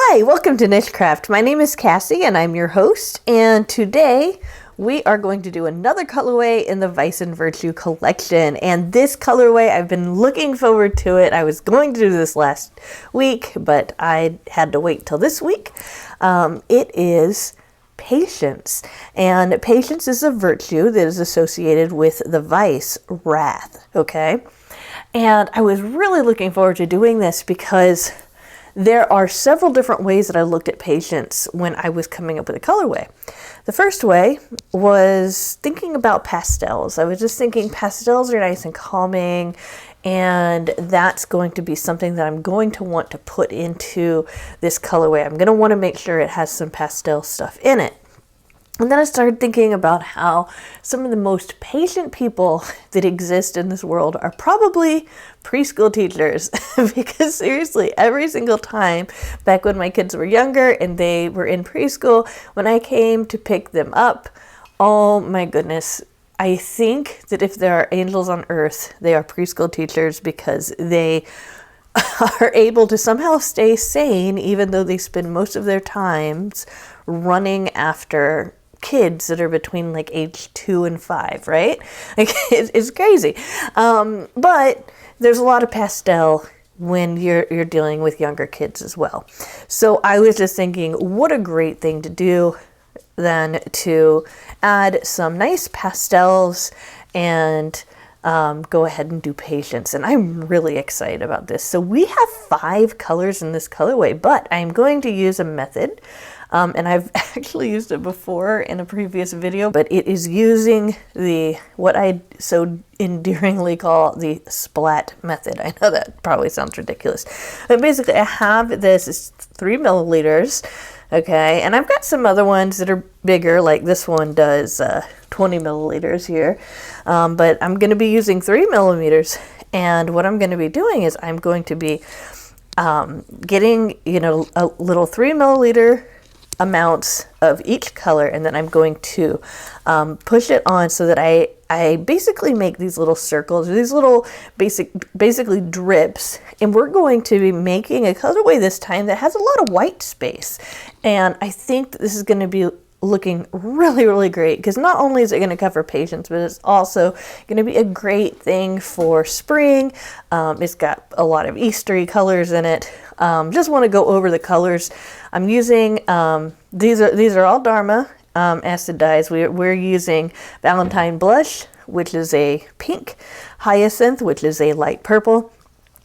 Hi, welcome to NicheCraft. My name is Cassie and I'm your host, and today we are going to do another colorway in the Vice and Virtue collection. And this colorway, I've been looking forward to it. I was going to do this last week, but I had to wait till this week. It is patience, and patience is a virtue that is associated with the vice, wrath, okay? And I was really looking forward to doing this because there are several different ways that I looked at patience when I was coming up with a colorway. The first way was thinking about pastels. I was just thinking pastels are nice and calming, and that's going to be something that I'm going to want to put into this colorway. I'm going to want to make sure it has some pastel stuff in it. And then I started thinking about how some of the most patient people that exist in this world are probably preschool teachers. Because seriously, every single time back when my kids were younger and they were in preschool, when I came to pick them up, oh my goodness, I think that if there are angels on earth, they are preschool teachers, because they are able to somehow stay sane even though they spend most of their times running after kids that are between like age 2 and 5, right? Like it's crazy. But there's a lot of pastel when you're dealing with younger kids as well. So I was just thinking, what a great thing to do then to add some nice pastels and go ahead and do patience. And I'm really excited about this. So we have 5 colors in this colorway, but I'm going to use a method. And I've actually used it before in a previous video, but it is using what I so endearingly call the splat method. I know that probably sounds ridiculous, but basically I have this, it's 3 milliliters. Okay, and I've got some other ones that are bigger, like this one does 20 milliliters here, but I'm going to be using 3 millimeters, and what I'm going to be doing is I'm going to be getting, a little 3 milliliter amounts of each color, and then I'm going to push it on so that I basically make these little circles, these little basically drips, and we're going to be making a colorway this time that has a lot of white space. And I think that this is going to be looking really, really great, because not only is it going to cover patience, but it's also going to be a great thing for spring. It's got a lot of Eastery colors in it. Just want to go over the colors I'm using. These are all Dharma acid dyes. We're using Valentine Blush, which is a pink, Hyacinth, which is a light purple.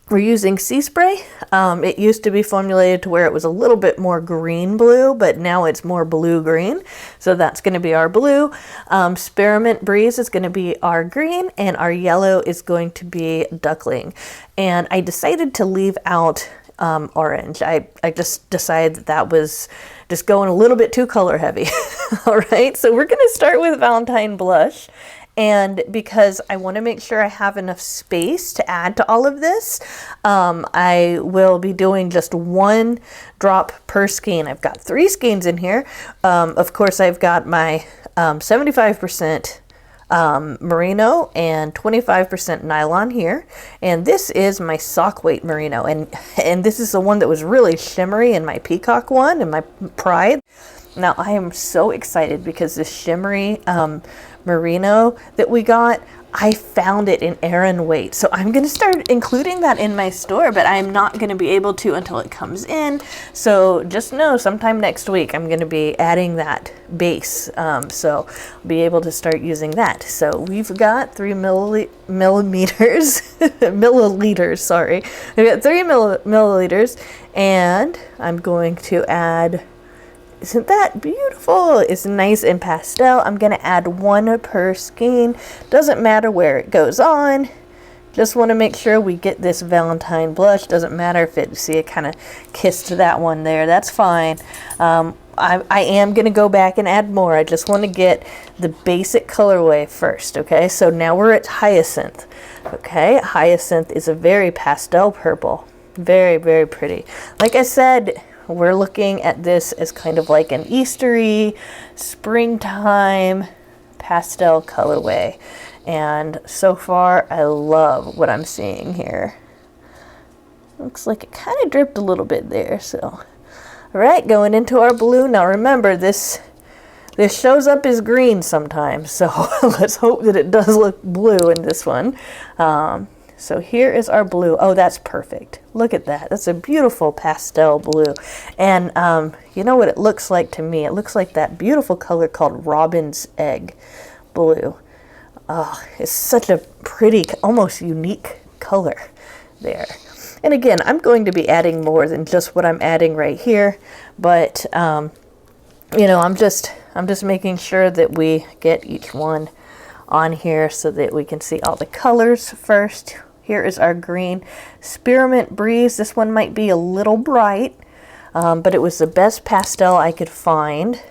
We're using Sea Spray. It used to be formulated to where it was a little bit more green-blue, but now it's more blue-green. So that's going to be our blue. Spearmint Breeze is going to be our green, and our yellow is going to be Duckling. And I decided to leave out orange. I just decided that was just going a little bit too color heavy. All right, so we're going to start with Valentine Blush. And because I want to make sure I have enough space to add to all of this, I will be doing just 1 drop per skein. I've got 3 skeins in here. Of course, I've got my 75% merino and 25% nylon here, and this is my sock weight merino, and this is the one that was really shimmery in my peacock one and my pride. Now I am so excited because this shimmery merino that we got, I found it in Aran weight, so I'm going to start including that in my store, but I'm not going to be able to until it comes in. So just know sometime next week I'm going to be adding that base, so I'll be able to start using that. So we've got 3 millimeters, milliliters, sorry. We've got 3 milliliters, and I'm going to add, isn't that beautiful? It's nice and pastel. I'm going to add 1 per skein. Doesn't matter where it goes on. Just want to make sure we get this Valentine Blush. Doesn't matter if it kind of kissed that one there. That's fine. I am going to go back and add more. I just want to get the basic colorway first. Okay, so now we're at Hyacinth. Okay, Hyacinth is a very pastel purple. Very, very pretty. Like I said, we're looking at this as kind of like an Eastery, springtime pastel colorway. And so far, I love what I'm seeing here. Looks like it kind of dripped a little bit there, so All right, going into our blue. Now remember, this shows up as green sometimes, so let's hope that it does look blue in this one. So here is our blue. Oh, that's perfect. Look at that. That's a beautiful pastel blue. And you know what it looks like to me? It looks like that beautiful color called robin's egg blue. Oh, it's such a pretty, almost unique color there. And again, I'm going to be adding more than just what I'm adding right here, but you know, I'm just making sure that we get each one on here so that we can see all the colors first. Here is our green Spearmint Breeze. This one might be a little bright, but it was the best pastel I could find.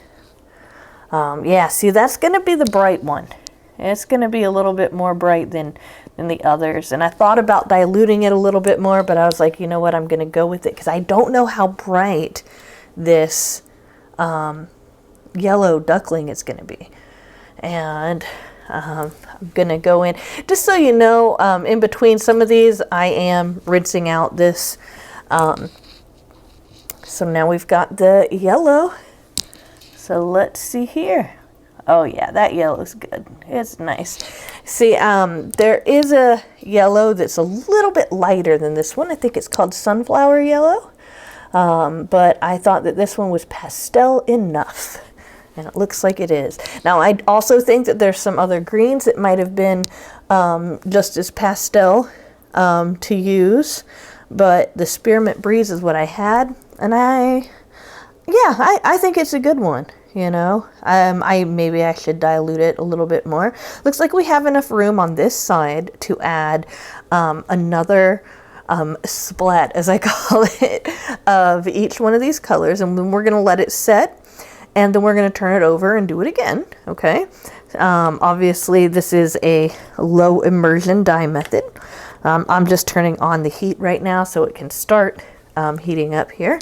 Yeah, see, that's going to be the bright one. It's going to be a little bit more bright than the others. And I thought about diluting it a little bit more, but I was like, you know what, I'm going to go with it because I don't know how bright this yellow duckling is going to be. And I'm going to go in, just so you know, in between some of these, I am rinsing out this. So now we've got the yellow. So let's see here. Oh yeah, that yellow's good. It's nice. See, there is a yellow that's a little bit lighter than this one. I think it's called Sunflower Yellow. But I thought that this one was pastel enough. And it looks like it is. Now, I also think that there's some other greens that might have been just as pastel to use. But the Spearmint Breeze is what I had. And I think it's a good one. You know, maybe I should dilute it a little bit more. Looks like we have enough room on this side to add another splat, as I call it, of each one of these colors. And then we're going to let it set. And then we're going to turn it over and do it again. Okay. Obviously, this is a low immersion dye method. I'm just turning on the heat right now so it can start heating up here.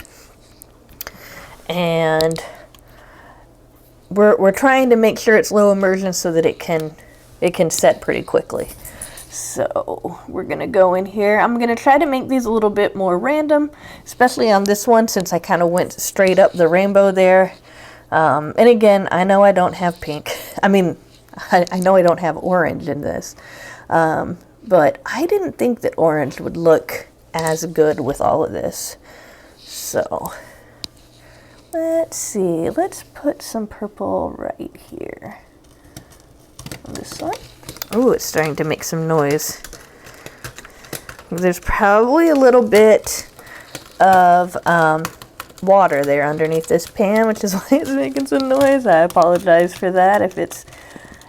And we're trying to make sure it's low immersion so that it can set pretty quickly. So we're going to go in here. I'm going to try to make these a little bit more random, especially on this one since I kind of went straight up the rainbow there. And again, I know I don't have pink. I mean, I know I don't have orange in this. But I didn't think that orange would look as good with all of this. So let's see. Let's put some purple right here on this side. Oh, it's starting to make some noise. There's probably a little bit of water there underneath this pan, which is why it's making some noise. I apologize for that if it's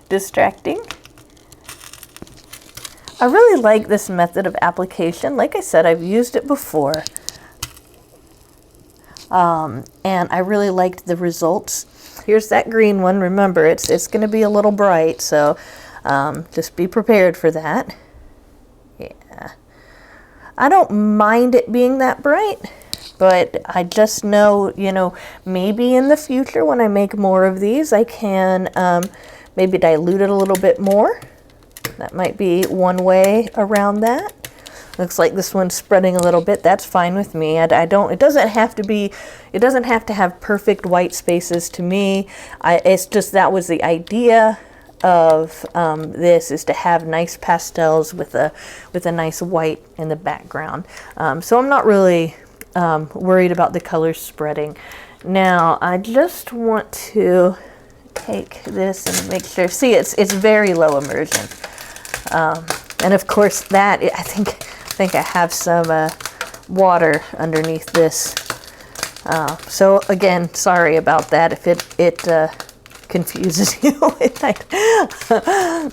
distracting. I really like this method of application. Like I said, I've used it before. And I really liked the results. Here's that green one. Remember, it's going to be a little bright, so just be prepared for that. Yeah. I don't mind it being that bright, but I just know, you know, maybe in the future when I make more of these, I can maybe dilute it a little bit more. That might be one way around that. Looks like this one's spreading a little bit. That's fine with me. It doesn't have to have perfect white spaces to me. It's just that was the idea of this, is to have nice pastels with a nice white in the background. So I'm not really worried about the colors spreading. Now I just want to take this and make sure. See, it's very low immersion, and of course that I think I have some water underneath this. So again, sorry about that if it confuses you.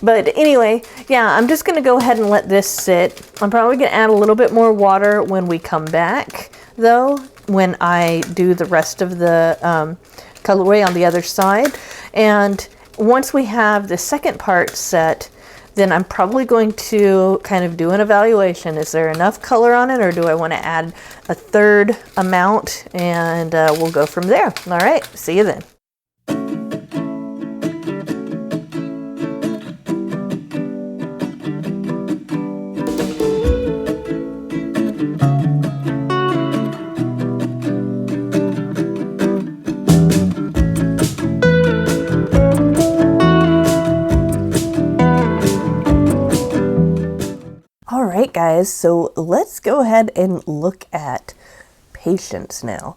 But anyway, yeah, I'm just going to go ahead and let this sit. I'm probably going to add a little bit more water when we come back, though, when I do the rest of the colorway on the other side. And once we have the second part set, then I'm probably going to kind of do an evaluation. Is there enough color on it, or do I want to add a third amount? And we'll go from there. All right, see you then. guys, so let's go ahead and look at Patience now.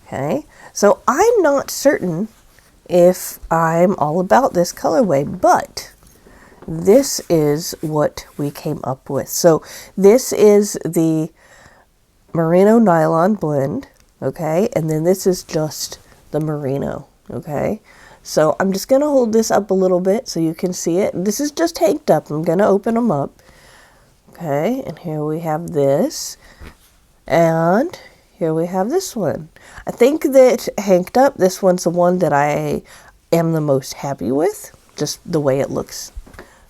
Okay, so I'm not certain if I'm all about this colorway, but this is what we came up with. So this is the merino nylon blend, okay, and then this is just the merino, okay. So I'm just gonna hold this up a little bit so you can see it. This is just hanked up. I'm gonna open them up, okay, and here we have this, and here we have this one. I think that hanked up, this one's the one that I am the most happy with, just the way it looks.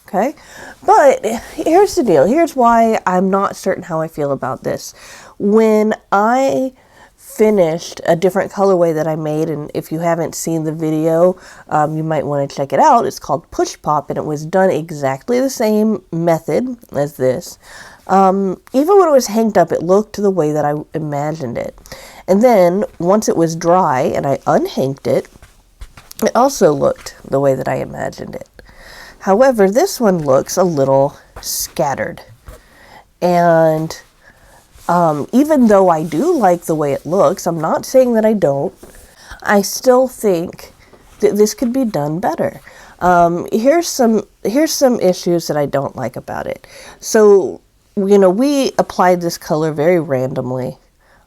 Okay, but here's the deal. Here's why I'm not certain how I feel about this. When I finished a different colorway that I made, and if you haven't seen the video, you might want to check it out. It's called Push Pop, and it was done exactly the same method as this. Even when it was hanged up, it looked the way that I imagined it. And then once it was dry and I unhanged it, it also looked the way that I imagined it. However, this one looks a little scattered. And even though I do like the way it looks, I'm not saying that I don't, I still think that this could be done better. Here's some issues that I don't like about it. So, you know, we applied this color very randomly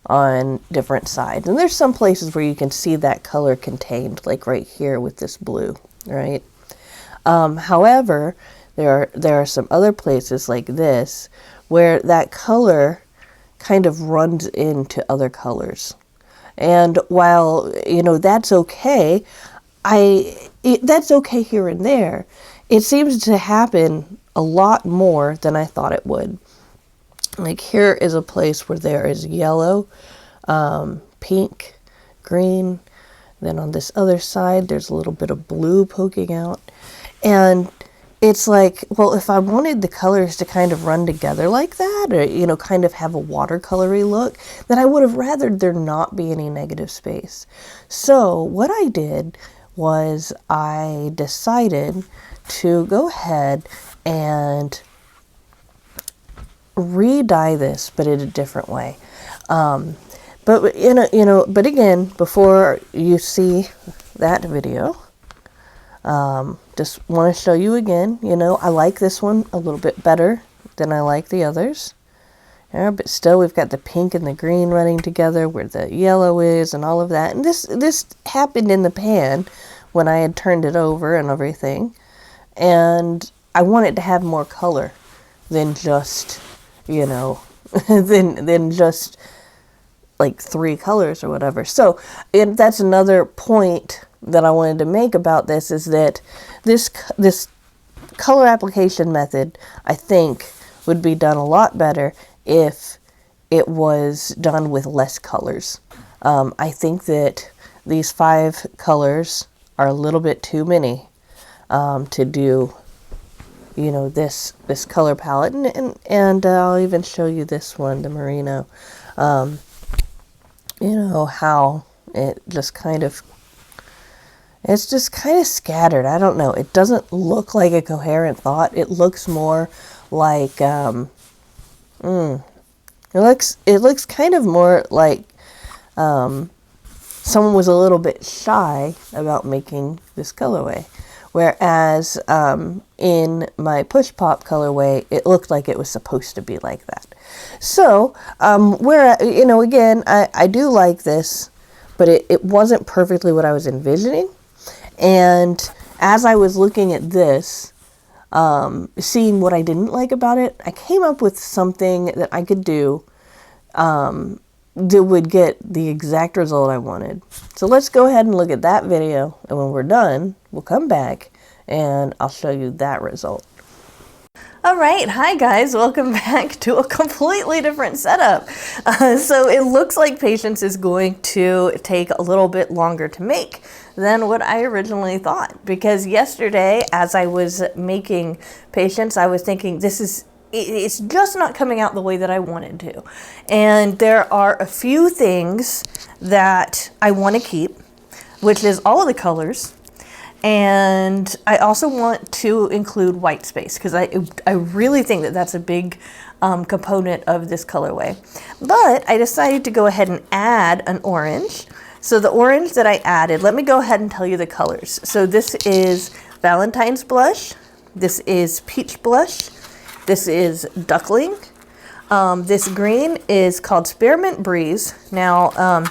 on different sides. And there's some places where you can see that color contained, like right here with this blue, right? However, there are some other places like this where that color kind of runs into other colors. And while, you know, that's okay, that's okay here and there, it seems to happen a lot more than I thought it would. Like here is a place where there is yellow, pink, green. Then on this other side, there's a little bit of blue poking out. And it's like, well, if I wanted the colors to kind of run together like that, or, you know, kind of have a watercolory look, then I would have rather there not be any negative space. So what I did was I decided to go ahead and re-dye this, but in a different way. But but again, before you see that video, just want to show you again, you know, I like this one a little bit better than I like the others. Yeah, but still we've got the pink and the green running together where the yellow is and all of that. And this happened in the pan when I had turned it over and everything. And I want it to have more color than just, you know, than just like 3 colors or whatever. So, and that's another point that I wanted to make about this, is that this color application method, I think, would be done a lot better if it was done with less colors. I think that these 5 colors are a little bit too many to do, you know, this color palette, and I'll even show you this one, the merino. You know how it just kind of, it's just kind of scattered. I don't know. It doesn't look like a coherent thought. It looks more like, it looks kind of more like someone was a little bit shy about making this colorway. Whereas in my Push Pop colorway, it looked like it was supposed to be like that. So, you know, again, I do like this, but it wasn't perfectly what I was envisioning. And as I was looking at this, seeing what I didn't like about it, I came up with something that I could do that would get the exact result I wanted. So let's go ahead and look at that video, and when we're done, we'll come back and I'll show you that result. All right, hi guys, welcome back to a completely different setup. So it looks like Patience is going to take a little bit longer to make than what I originally thought, because yesterday as I was making Patience, I was thinking it's just not coming out the way that I wanted to. And there are a few things that I want to keep, which is all of the colors. And I also want to include white space because I really think that that's a big component of this colorway. But I decided to go ahead and add an orange. So the orange that I added, let me go ahead and tell you the colors. So this is Valentine's Blush. This is Peach Blush. This is Duckling. This green is called Spearmint Breeze. Now,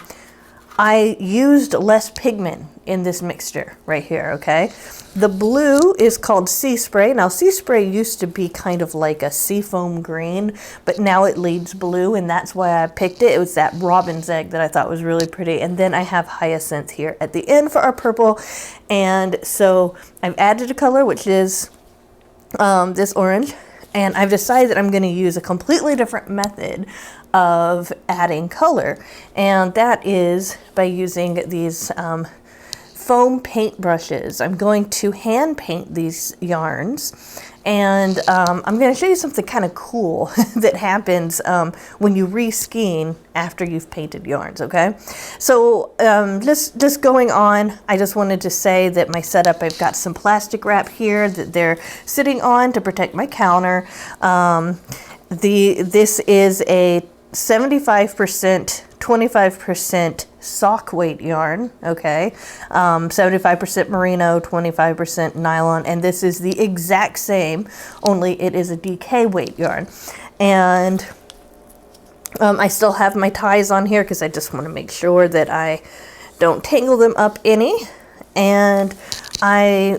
I used less pigment in this mixture right here, okay? The blue is called Sea Spray. Now, Sea Spray used to be kind of like a seafoam green, but now it leads blue, and that's why I picked it. It was that robin's egg that I thought was really pretty. And then I have Hyacinth here at the end for our purple. And so I've added a color, which is this orange. And I've decided that I'm going to use a completely different method of adding color. And that is by using these foam paint brushes. I'm going to hand paint these yarns. And I'm going to show you something kind of cool that happens when you re-skein after you've painted yarns, okay? So just going on, I just wanted to say that my setup, I've got some plastic wrap here that they're sitting on to protect my counter. This is a 75%, 25% sock weight yarn, okay? 75% merino, 25% nylon, and this is the exact same, only it is a DK weight yarn. And I still have my ties on here because I just want to make sure that I don't tangle them up any. And I,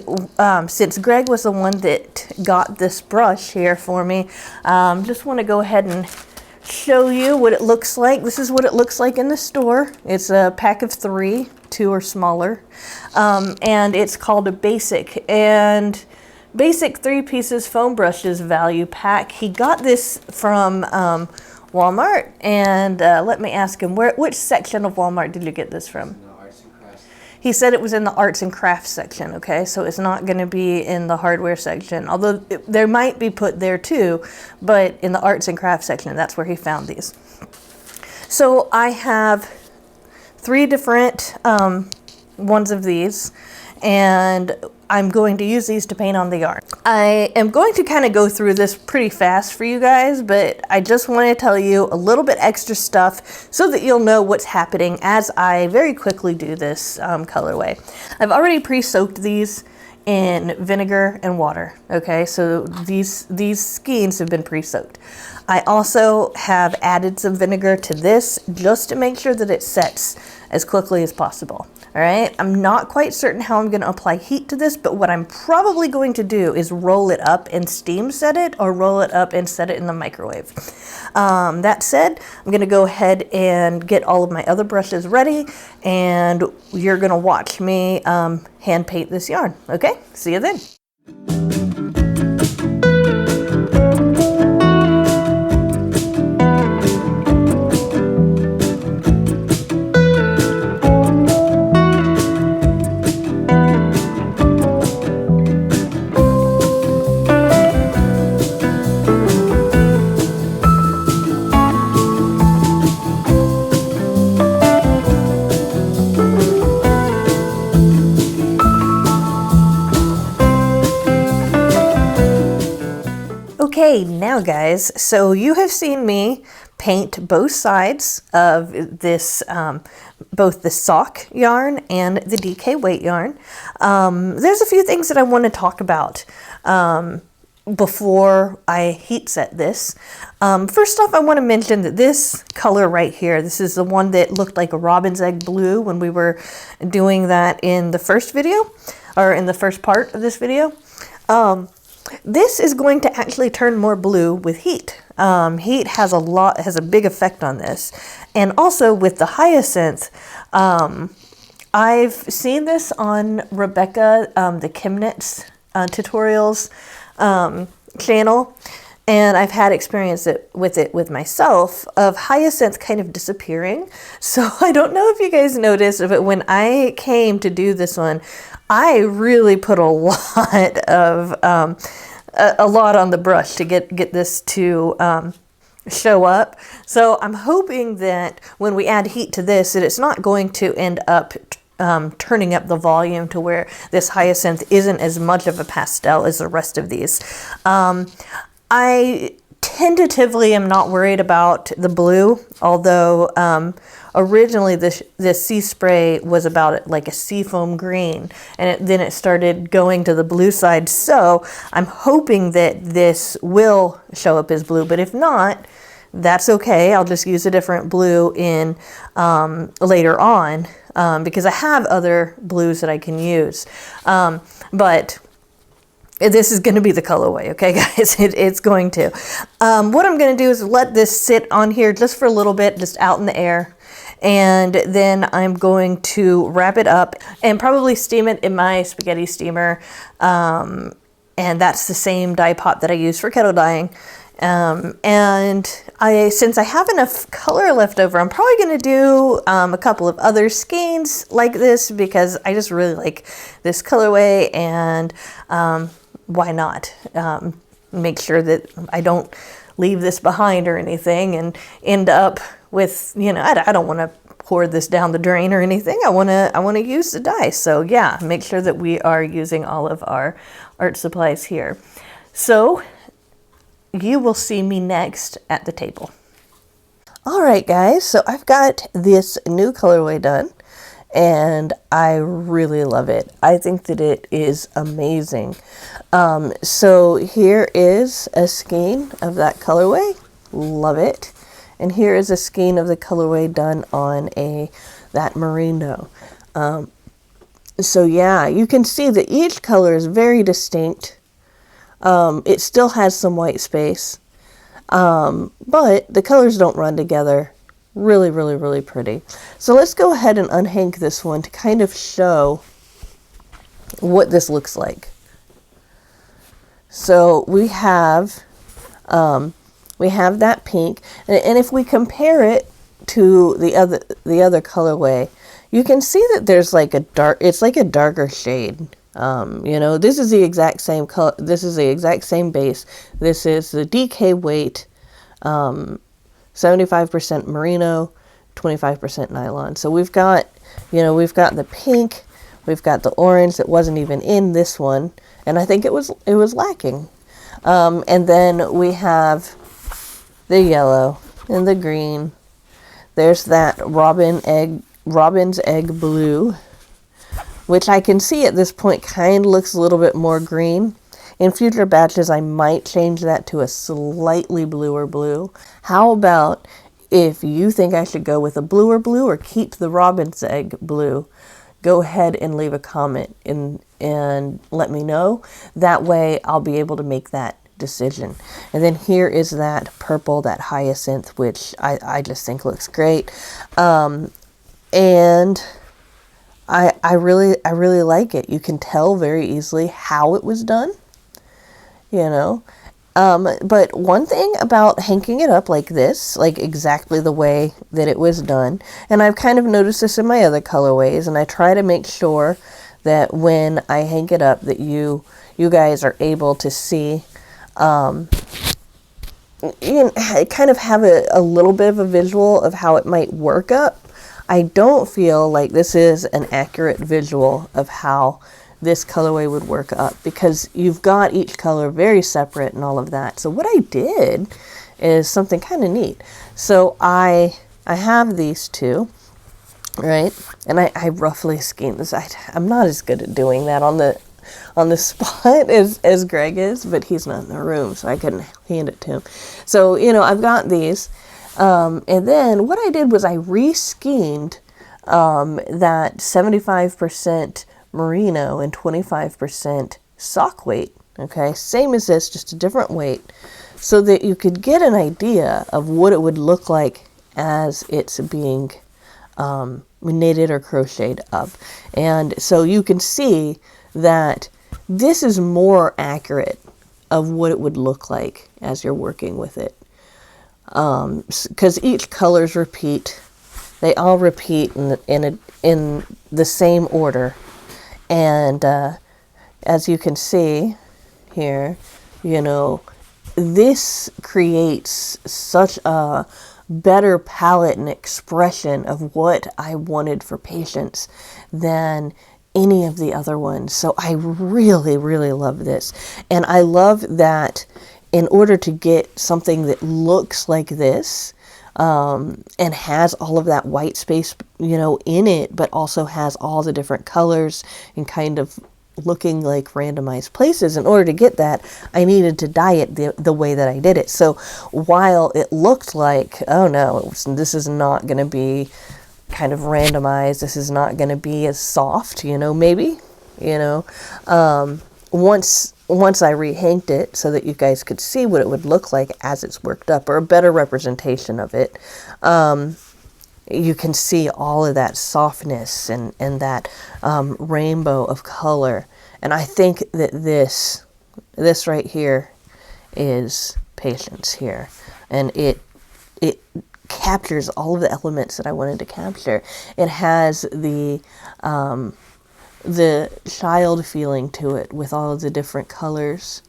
since Greg was the one that got this brush here for me, just want to go ahead and show you what it looks like. This is what it looks like in the store. It's a pack of 3, 2 or smaller, and it's called a basic. And basic 3 pieces foam brushes value pack. He got this from Walmart, and let me ask him, which section of Walmart did you get this from? He said it was in the arts and crafts section, okay? So it's not going to be in the hardware section, although there might be put there too, but in the arts and crafts section, that's where he found these. So I have 3 different ones of these, and I'm going to use these to paint on the yarn. I am going to kind of go through this pretty fast for you guys, but I just want to tell you a little bit extra stuff so that you'll know what's happening as I very quickly do this colorway. I've already pre-soaked these in vinegar and water, okay? So these skeins have been pre-soaked. I also have added some vinegar to this just to make sure that it sets as quickly as possible. All right, I'm not quite certain how I'm going to apply heat to this, but what I'm probably going to do is roll it up and steam set it, or roll it up and set it in the microwave. That said, I'm going to go ahead and get all of my other brushes ready, and you're going to watch me hand paint this yarn. Okay, see you then. Okay, now guys, so you have seen me paint both sides of this, both the sock yarn and the DK weight yarn. There's a few things that I want to talk about before I heat set this. First off, I want to mention that this color right here, this is the one that looked like a robin's egg blue when we were doing that in the first video, or in the first part of this video. This is going to actually turn more blue with heat. Heat has a big effect on this. And also with the hyacinth, I've seen this on Rebecca, the Chemnitz tutorials channel, and I've had experience with it with myself of hyacinth kind of disappearing. So I don't know if you guys noticed, but when I came to do this one, I really put a lot on the brush to get this to show up. So I'm hoping that when we add heat to this, that it's not going to end up turning up the volume to where this hyacinth isn't as much of a pastel as the rest of these. I tentatively am not worried about the blue, although originally this sea spray was about like a seafoam green, and then it started going to the blue side. So I'm hoping that this will show up as blue, but if not, that's okay. I'll just use a different blue in later on because I have other blues that I can use. But this is going to be the colorway, okay, guys? It's going to. What I'm going to do is let this sit on here just for a little bit, just out in the air. And then I'm going to wrap it up and probably steam it in my spaghetti steamer. And that's the same dye pot that I use for kettle dyeing. And since I have enough color left over, I'm probably going to do a couple of other skeins like this because I just really like this colorway, and why not make sure that I don't leave this behind or anything and end up with, you know, I don't want to pour this down the drain or anything. I want to use the dye. So yeah, make sure that we are using all of our art supplies here. So you will see me next at the table. All right, guys, so I've got this new colorway done, and I really love it. I think that it is amazing. So here is a skein of that colorway. Love it. And here is a skein of the colorway done on that merino. So yeah, you can see that each color is very distinct. It still has some white space, but the colors don't run together. Really, really, really pretty. So let's go ahead and unhank this one to kind of show what this looks like. So we have that pink, and if we compare it to the other colorway, you can see that there's like it's like a darker shade. You know, this is the exact same color. This is the exact same base. This is the DK weight, 75% merino, 25% nylon. So we've got, you know, we've got the pink, we've got the orange that wasn't even in this one, and I think it was lacking. And then we have the yellow and the green. There's that robin's egg blue, which I can see at this point kind of looks a little bit more green. In future batches, I might change that to a slightly bluer blue. How about if you think I should go with a bluer blue or keep the robin's egg blue? Go ahead and leave a comment and let me know. That way I'll be able to make that decision. And then here is that purple, that hyacinth, which I just think looks great. And I really like it. You can tell very easily how it was done, you know. But one thing about hanking it up like this, like exactly the way that it was done, and I've kind of noticed this in my other colorways, and I try to make sure that when I hang it up that you guys are able to see, you know, kind of have a little bit of a visual of how it might work up. I don't feel like this is an accurate visual of how this colorway would work up because you've got each color very separate and all of that. So what I did is something kind of neat. So I have these two, right? And I roughly schemed this. I'm not as good at doing that on the spot as Greg is, but he's not in the room, so I couldn't hand it to him. So, you know, I've got these. And then what I did was I re-schemed that 75% merino and 25% sock weight. Okay, same as this, just a different weight, so that you could get an idea of what it would look like as it's being knitted or crocheted up. And so you can see that this is more accurate of what it would look like as you're working with it. Because each colors repeat, they all repeat in the same order, and as you can see here, you know, this creates such a better palette and expression of what I wanted for patience than any of the other ones. So I really, really love this. And I love that in order to get something that looks like this, and has all of that white space, you know, in it, but also has all the different colors and kind of looking like randomized places. In order to get that, I needed to dye it the way that I did it. So while it looked like, oh no, this is not going to be kind of randomized, this is not going to be as soft, you know, maybe, you know, once I rehanked it so that you guys could see what it would look like as it's worked up, or a better representation of it, you can see all of that softness and that rainbow of color. And I think that this right here is patience here. And it captures all of the elements that I wanted to capture. It has the child feeling to it with all of the different colors,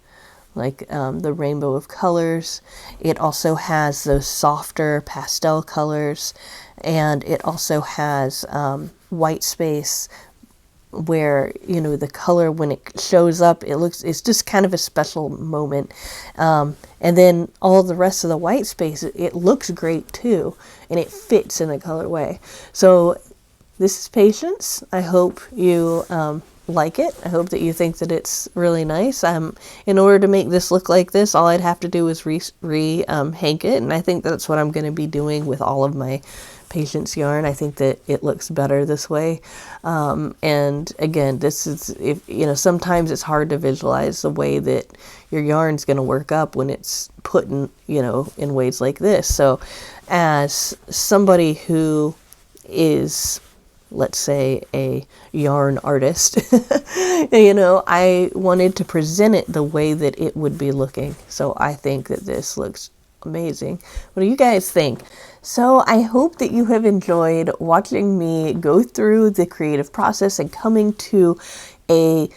like the rainbow of colors. It also has those softer pastel colors, and it also has white space where, you know, the color, when it shows up, it's just kind of a special moment. And then all the rest of the white space, it looks great too, and it fits in the colorway. So this is Patience. I hope you like it. I hope that you think that it's really nice. In order to make this look like this, all I'd have to do is hank it, and I think that's what I'm going to be doing with all of my Patience yarn. I think that it looks better this way. And again, this is, if you know, sometimes it's hard to visualize the way that your yarn's going to work up when it's put in, you know, in ways like this. So as somebody who is, let's say, a yarn artist, you know, I wanted to present it the way that it would be looking. So I think that this looks amazing. What do you guys think? So I hope that you have enjoyed watching me go through the creative process and coming to a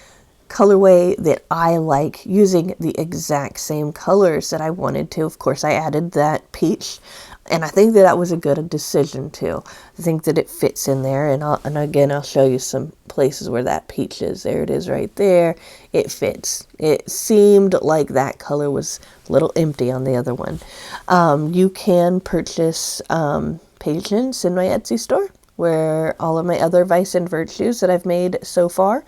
colorway that I like, using the exact same colors that I wanted to. Of course, I added that peach, and I think that was a good decision too. I think that it fits in there, and again, I'll show you some places where that peach is. There it is right there. It fits. It seemed like that color was a little empty on the other one. You can purchase Patience in my Etsy store, where all of my other Vice and Virtues that I've made so far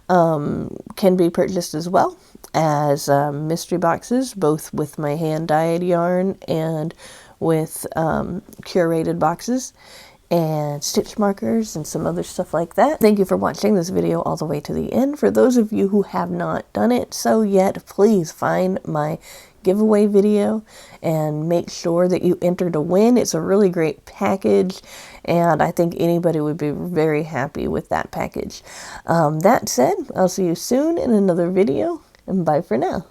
can be purchased as well as mystery boxes, both with my hand-dyed yarn and with curated boxes, and stitch markers and some other stuff like that. Thank you for watching this video all the way to the end. For those of you who have not done it so yet, please find my giveaway video and make sure that you enter to win. It's a really great package, and I think anybody would be very happy with that package. That said, I'll see you soon in another video, and bye for now.